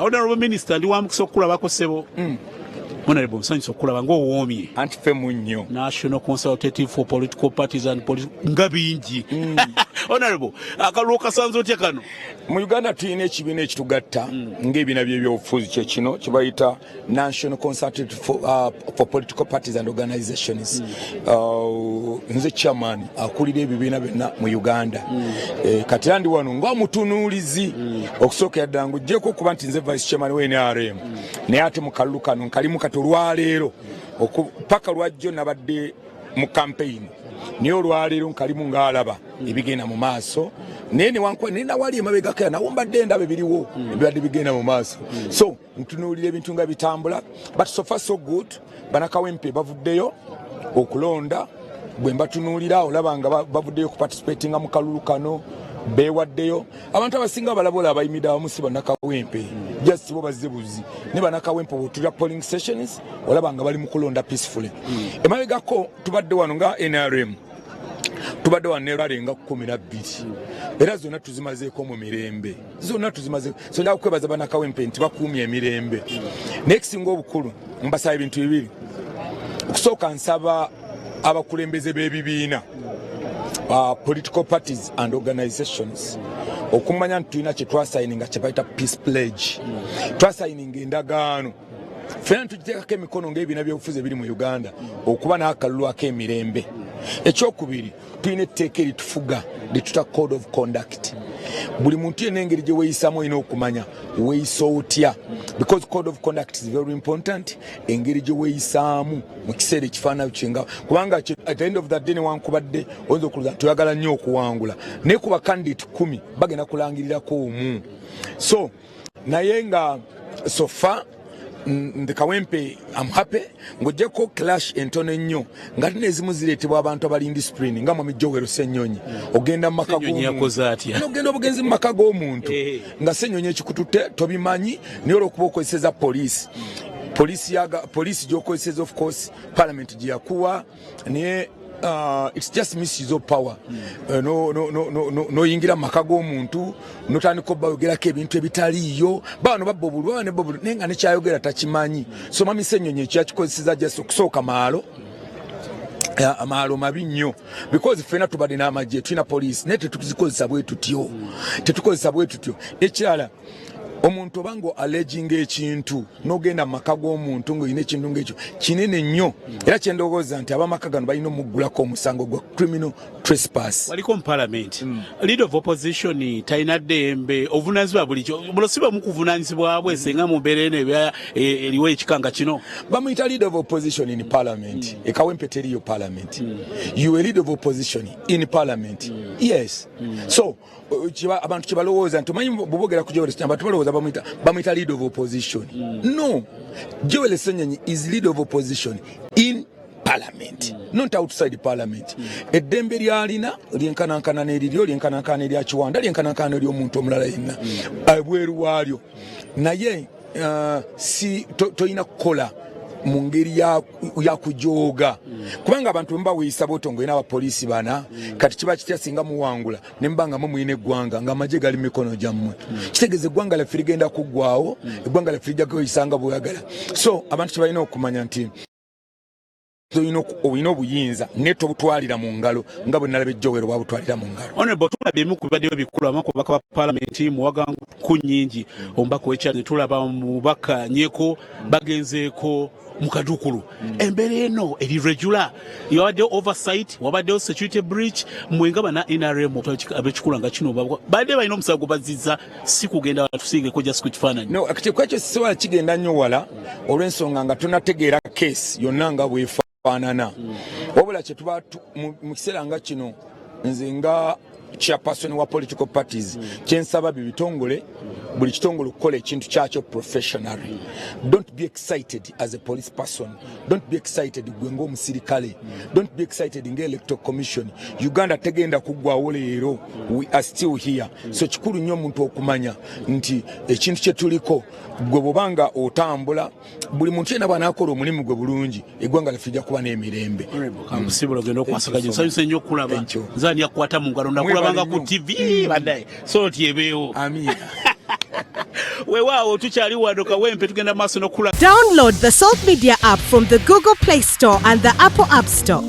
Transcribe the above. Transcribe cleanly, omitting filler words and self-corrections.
Honorable Minister ndi wamukisa okulabako ssebo. Honorable nsanyusa okulaba ng'owoomye. Anti ffe munnyo. National Consultative for Political Parties and nga bingi. Honorable, akalulu kasanze otya kano? Mu Uganda tulina ekibiina ekitugatta ng'ebibiina by'ebyobufuzi kye kino kye bayita National Consultative for Political Parties and Organizations. Nze chairman akulira ebibiina byonna mu Uganda. Kati ndi wano ng'omutunuulizi okusookera ddala ng'oggyeko okuba nti nze vice chairman w'NRM. Naye ate mu kalulu kano nkalimu kati olwaleero paka lwajjo nabadde mu campaign. Naye olwaleero nkalimu ng'alaba ebigenda mu maaso. Naye nina wali emabega kaya nawo mbadde ndaba ebiriwo ebibadde bigenda mu maaso. So ntunuulira ebintu nga bitambula, but so far so good. Banakawempe bavuddeyo okulonda, bwe mbatunuulira olaba nga bavuddeyo okuparticipatinga mu kalulu kano, beewaddeyo. Abantu abasinga balabola abayimidde abamu si Banakawempe, just bo bazzebuzi. Ne Banakawempe bw'otulira polling stations olaba nga bali mu kulonda peacefully. Emabegako tubadde wano nga NRM. Tubadde waneeralenga 12 era zonna tuzimazeeko mu mirembe, zonna tuzimazeeko. So nja kukwebaza Banakawempe nti bakuumye emirembe. Nekisinga obukulu mbasaba ebintu bibiri. Okusooka nsaba abakulembeze b'ebibiina, political parties and organizations, okumanya nti tulina kye twasayininga kye bayita peace pledge. Twasayininga endagaano ffenna tugiteekako emikono ng'ebibiina by'obufuzi ebiri mu Uganda okuba n'akalulu ak'emirembe. Ekyokubiri, tulina etteeka eritufuga lyetuta code of conduct. Buli muntu yenna engeri gye weeyisamu olina okumanya weeyisa otya, because code of conduct is very important. Engeri gye weeyisaamu mu kiseera ekifaanana kyenga, kubanga at the end of the day newankubadde oyinza okulooza toyagala nnyo okuwangula, naye ku bakandidate 10 bagenda kulangirirako omu. So naye nga so far the Kawempe, I'm happy. Ngojeko clash entono nnyo ngati nezimu zireetebwa abantu abali indiscipline nga mwami Joel Ssenyonyi ogenda mu maka g'omuntu ogenda obugenzi mu maka g'omuntu nga Ssenyonyi ekikutute tobimanyi niyo olw'okuba okozeseza police gy'okozeseza, of course parliament gye yakuwa, naye it's just misuse of power. No yingira maka g'omuntu notandika obayogerako ebintu ebitaliiyo, bano babobulwa nenga nekyayogera takimanyi. So mwami Ssenyonyi ekyakikozeseza just okusooka maalo mabi nnyo, because ffenna tubadde n'amagye tulina police naye tetuzikozesa bwe tutyo, ekirala omuntu obango alleging ekintu n'ogenda mu maka g'omuntu ng'olina ekintu ng'ekyo kinene nnyo, era kyendowooza nti abamaka gano balina omuggulako omusango gwa criminal trespass. Waliko mu parliament leader of opposition talina ddembe obuvunaanyizibwa bulikyo, buno si bamu kuvunaanyizibwa bwe senga mu mbeera eno eriwo ekikanga kino. Bamuyita leader of opposition in parliament. Ekawempe teriyo parliament. You a leader of opposition in parliament. Yes. So abantu kibalowooza nti omanyi bubogera ku Joel Ssenyonyi balowooza bamuyita leader of opposition. No, Joel Ssenyonyi is leader of opposition in parliament, not outside parliament. Eddembe lyalina lyenkanankana n'eriryo, lyenkanankana n'erya Kiwanda, lyenkanankana n'ery'omuntu omulala yenna bweru waalyo. Naye si toyina kukola mu ngeri ya kujooga, kubanga abantu mba weeyisa botongo ina abapoliisi bana kati kiba kitya singa muwangula ne mbanga muyina eggwanga nga amagye gali mikono gyammwe, kitegeeza eggwanga lyaffe ligenda kuggwawo, eggwanga lyaffe lijja kweyisanga bweyagala. So abantu kibalina okumanya nti olina obuyinza naye tobutwalira mu ngalo nga bwe nalaba ejjowero bwabutwalira mu ngalo. Honorable, tulabyemu ku bibaddeyo bikulu abamu ku babaka ba palamenti muwaga ku nnyingi, omubaka w'ekyalo tulaba mubaka Nyeko bagenzeeko mu Kadukulu. Embeera eno eri regular, yabaddeyo oversight, wabaddeyo security breach, mwenga bana NRM ab'ekikula nga kino badde balina omusago gwe bazizza, si kugenda tusiigeko just ku kifaananyi. No, ekyo sisobola kigenda nnyo wala olw'ensonga nga tunategeera case yonna nga bwefaanana. Wabula kye tuba mu kiseera nga kino nze nga chairperson wa political parties kyensaba bibitongole buli kitongole okukola ekintu kyakyo professionally. Don't be excited as a police person, don't be excited gwe ng'omusirikale, don't be excited ng'electoral commission. Uganda tegenda kuggwawo leero, we are still here. So kikulu nnyo omuntu okumanya nti ekintu kye tuliko gwe bw'obanga otambula, buli muntu yenna bw'anaakola omulimu gwe bulungi, eggwanga lyaffe lijja kuba n'emirembe. Kamusibulo ogenda okwasaganya, nsanyuse nnyo okulaba nzaani yakukwata mu ngalo, nakulabanga ku TV baddaye, so tyebeewo. Amiina. Weewaawo tukyali wano kawempe tugenda maaso n'okula. Download the Salt Media app from the Google Play Store and the Apple App Store.